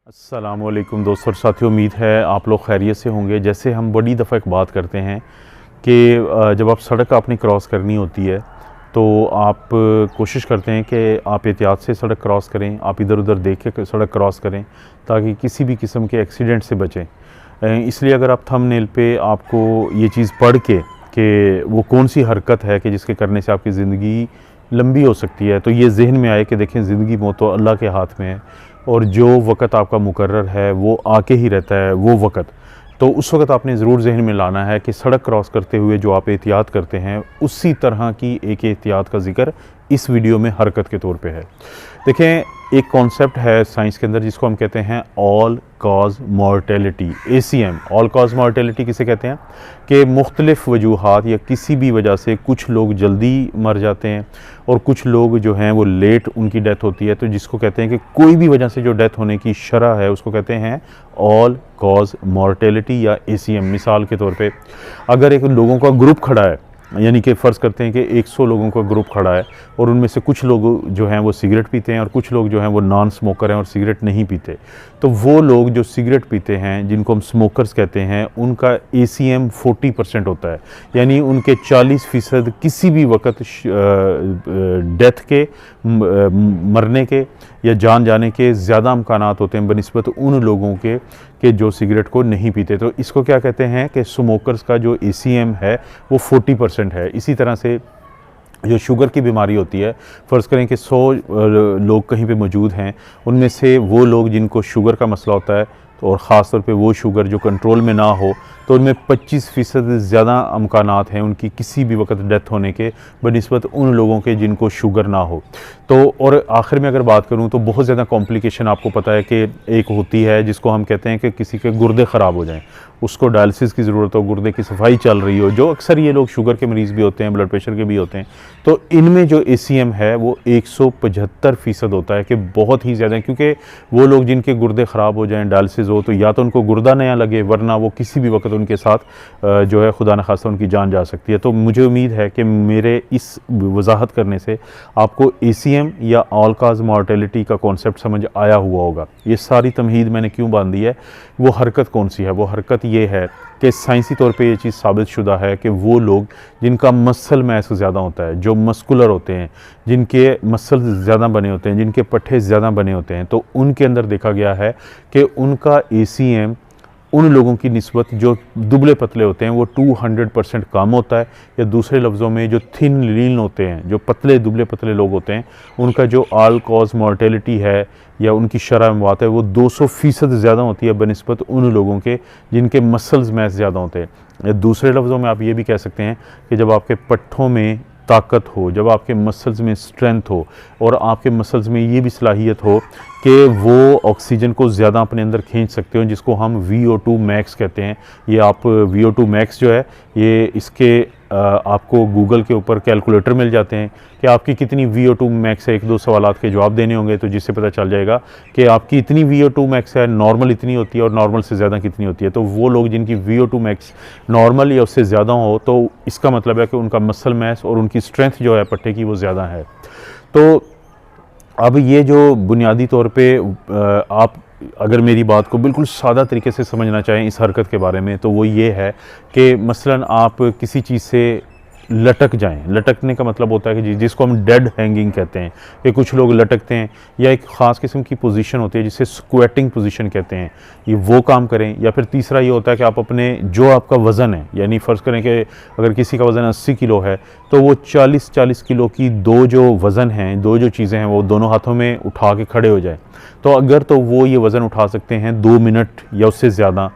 अस्सलामुअलैकुम दोस्तों और साथियों, उम्मीद है आप लोग खैरियत से होंगे। जैसे हम बड़ी दफ़ा एक बात करते हैं कि जब आप सड़क अपनी क्रॉस करनी होती है तो आप कोशिश करते हैं कि आप एहतियात से सड़क क्रॉस करें, आप इधर उधर देख के सड़क क्रॉस करें ताकि किसी भी किस्म के एक्सीडेंट से बचें। इसलिए अगर आप थंबनेल पे आपको ये चीज़ पढ़ के कि वो कौन सी हरकत है कि जिसके करने से आपकी ज़िंदगी लंबी हो सकती है, तो ये जहन में आए कि देखें ज़िंदगी मौत तो अल्लाह के हाथ में है और जो वक़्त आपका मुकर्रर है वो आके ही रहता है वो वक़्त। तो उस वक़्त आपने ज़रूर जहन में लाना है कि सड़क क्रॉस करते हुए जो आप एहतियात करते हैं उसी तरह की एक एहतियात का ज़िक्र इस वीडियो में हरकत के तौर पे है। देखें, एक कॉन्सेप्ट है साइंस के अंदर जिसको हम कहते हैं all cause mortality, ACM। All cause mortality किसे कहते हैं कि मुख्तलिफ़ वजूहात या किसी भी वजह से कुछ लोग जल्दी मर जाते हैं और कुछ लोग जो हैं वो लेट उनकी डेथ होती है। तो जिसको कहते हैं कि कोई भी वजह से जो डेथ होने की शरह है उसको कहते हैं ऑल कॉज मॉर्टेलिटी या ACM। मिसाल के तौर पे अगर एक लोगों का ग्रुप खड़ा है, यानी कि फ़र्ज़ करते हैं कि 100 लोगों का ग्रुप खड़ा है और उनमें से कुछ लोग जो हैं वो सिगरेट पीते हैं और कुछ लोग जो हैं वो नॉन स्मोकर हैं और सिगरेट नहीं पीते। तो वो लोग जो सिगरेट पीते हैं, जिनको हम स्मोकर्स कहते हैं, उनका ACM 40% होता है, यानी उनके 40% किसी भी वक्त डेथ के, मरने के या जान जाने के ज़्यादा अमकानात होते हैं बनिस्बत उन लोगों के जो सिगरेट को नहीं पीते। तो इसको क्या कहते हैं कि स्मोकर्स का जो ACM है वो 40% है। इसी तरह से जो शुगर की बीमारी होती है, फ़र्ज़ करें कि 100 लोग कहीं पे मौजूद हैं, उनमें से वो लोग जिनको शुगर का मसला होता है तो और ख़ास तौर पे वो शुगर जो कंट्रोल में ना हो, तो उनमें 25% ज़्यादा अमकानात हैं उनकी किसी भी वक्त डेथ होने के बनिस्बत उन लोगों के जिनको शुगर ना हो। तो और आखिर में अगर बात करूं तो बहुत ज़्यादा कॉम्प्लिकेशन आपको पता है कि एक होती है जिसको हम कहते हैं कि किसी के गुर्दे ख़राब हो जाएं, उसको डायलिसिस की ज़रूरत हो, गुर्दे की सफाई चल रही हो, जो अक्सर ये लोग शुगर के मरीज़ भी होते हैं, ब्लड प्रेशर के भी होते हैं। तो इनमें जो ACM है वो 175% होता है कि बहुत ही ज़्यादा, क्योंकि वो लोग जिनके गुर्दे ख़राब हो जाएँ, डायलिसिस हो, तो या तो उनको गुर्दा नया लगे वरना वो किसी भी वक्त उनके साथ जो है खुदा न खास्ता उनकी जान जा सकती है। तो मुझे उम्मीद है कि मेरे इस वजाहत करने से आपको ACM या ऑल काज मॉर्टेलिटी का कॉन्सेप्ट समझ आया हुआ होगा। ये सारी तमहीद मैंने क्यों बांधी है, वो हरकत कौन सी है? वो हरकत ये है कि साइंसी तौर पे ये चीज़ साबित शुदा है कि वो लोग जिनका मसल मैस ज़्यादा होता है, जो मस्कुलर होते हैं, जिनके मसल ज़्यादा बने होते हैं, जिनके पट्ठे ज़्यादा बने होते हैं, तो उनके अंदर देखा गया है कि उनका ACM उन लोगों की निस्बत जो दुबले पतले होते हैं वो 200% कम होता है। या दूसरे लफ्ज़ों में जो थिन लीन होते हैं, जो पतले दुबले पतले लोग होते हैं, उनका जो ऑल कॉज मॉर्टेलिटी है या उनकी शरह मौत है वो 200% ज़्यादा होती है बनिस्बत उन लोगों के जिनके मसल्स मैस ज़्यादा होते हैं। या दूसरे लफ्ज़ों में आप ये भी कह सकते हैं कि जब आपके पट्ठों में ताकत हो, जब आपके मसल्स में स्ट्रेंथ हो और आपके मसल्स में ये भी सलाहियत हो कि वो ऑक्सीजन को ज़्यादा अपने अंदर खींच सकते हो, जिसको हम VO2 मैक्स कहते हैं। ये आप VO2 मैक्स जो है ये इसके आपको गूगल के ऊपर कैलकुलेटर मिल जाते हैं कि आपकी कितनी VO2 मैक्स है। 1-2 सवालात के जवाब देने होंगे तो जिससे पता चल जाएगा कि आपकी इतनी VO2 मैक्स है, नॉर्मल इतनी होती है और नॉर्मल से ज़्यादा कितनी होती है। तो वो लोग जिनकी VO2 मैक्स नॉर्मल या उससे ज़्यादा हो तो इसका मतलब है कि उनका मसल मैस और उनकी स्ट्रेंथ जो है पट्टे की वो ज़्यादा है। तो अब ये जो बुनियादी तौर पे आप अगर मेरी बात को बिल्कुल सादा तरीके से समझना चाहें इस हरकत के बारे में, तो वो ये है कि मसलन आप किसी चीज़ से लटक जाएं। लटकने का मतलब होता है कि जिसको हम डेड हैंगिंग कहते हैं, कि कुछ लोग लटकते हैं, या एक ख़ास किस्म की पोजीशन होती है जिसे स्क्वेटिंग पोजीशन कहते हैं, ये वो काम करें। या फिर तीसरा ये होता है कि आप अपने जो आपका वज़न है, यानी फ़र्ज़ करें कि अगर किसी का वज़न 80 किलो है तो वो 40 किलो की दो जो वज़न हैं, दो जो चीज़ें हैं वो दोनों हाथों में उठा के खड़े हो जाए। तो अगर तो वो ये वज़न उठा सकते हैं 2 मिनट या उससे ज़्यादा,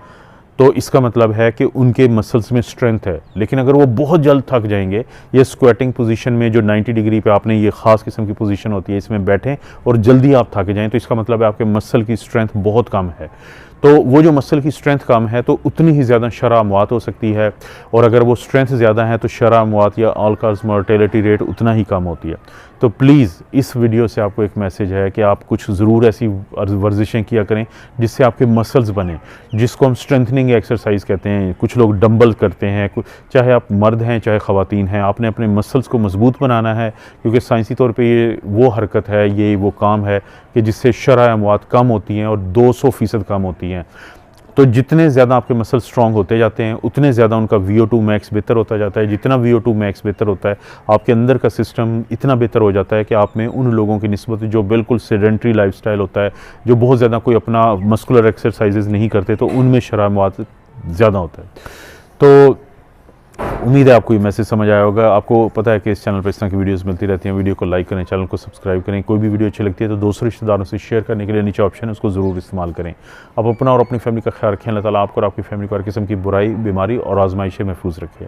तो इसका मतलब है कि उनके मसल्स में स्ट्रेंथ है। लेकिन अगर वो बहुत जल्द थक जाएंगे, ये स्क्वेटिंग पोजीशन में जो 90 डिग्री पे आपने ये ख़ास किस्म की पोजीशन होती है इसमें बैठें और जल्दी आप थक जाएं, तो इसका मतलब है आपके मसल की स्ट्रेंथ बहुत कम है। तो वो जो मसल की स्ट्रेंथ कम है तो उतनी ही ज़्यादा शरह मौत हो सकती है, और अगर वो स्ट्रेंथ ज़्यादा है तो शरह मौत या ऑल काज मॉर्टेलिटी रेट उतना ही कम होती है। तो प्लीज़ इस वीडियो से आपको एक मैसेज है कि आप कुछ ज़रूर ऐसी वर्जिशें किया करें जिससे आपके मसल्स बने, जिसको हम स्ट्रेंथनिंग एक्सरसाइज कहते हैं। कुछ लोग डंबल करते हैं, चाहे आप मर्द हैं चाहे ख़वातीन हैं, आपने अपने मसल्स को मजबूत बनाना है, क्योंकि साइंसी तौर पे ये वो हरकत है, ये वो काम है कि जिससे शरह अमवात कम होती हैं और 200% कम होती हैं। तो जितने ज़्यादा आपके मसल स्ट्रॉन्ग होते जाते हैं उतने ज़्यादा उनका VO2 मैक्स बेहतर होता जाता है। जितना VO2 मैक्स बेहतर होता है, आपके अंदर का सिस्टम इतना बेहतर हो जाता है कि आप में उन लोगों की निस्बत जो बिल्कुल सेडेंट्री लाइफस्टाइल होता है, जो बहुत ज़्यादा कोई अपना मस्कुलर एक्सरसाइजेज नहीं करते, तो उनमें शरह अमवात ज़्यादा होता है। तो उम्मीद है आपको ये मैसेज समझ आया होगा। आपको पता है कि इस चैनल पर इस तरह की वीडियोस मिलती रहती हैं। वीडियो को लाइक करें, चैनल को सब्सक्राइब करें। कोई भी वीडियो अच्छी लगती है तो दोस्तों रिश्तेदारों से शेयर करने के लिए नीचे ऑप्शन है, उसको ज़रूर इस्तेमाल करें। आप अपना और अपनी फैमिली का ख्याल रखें। अल्लाह ताला आपको और आपकी फैमिली को हर किस्म की बुराई, बीमारी और आजमाइशें महफूज रखें।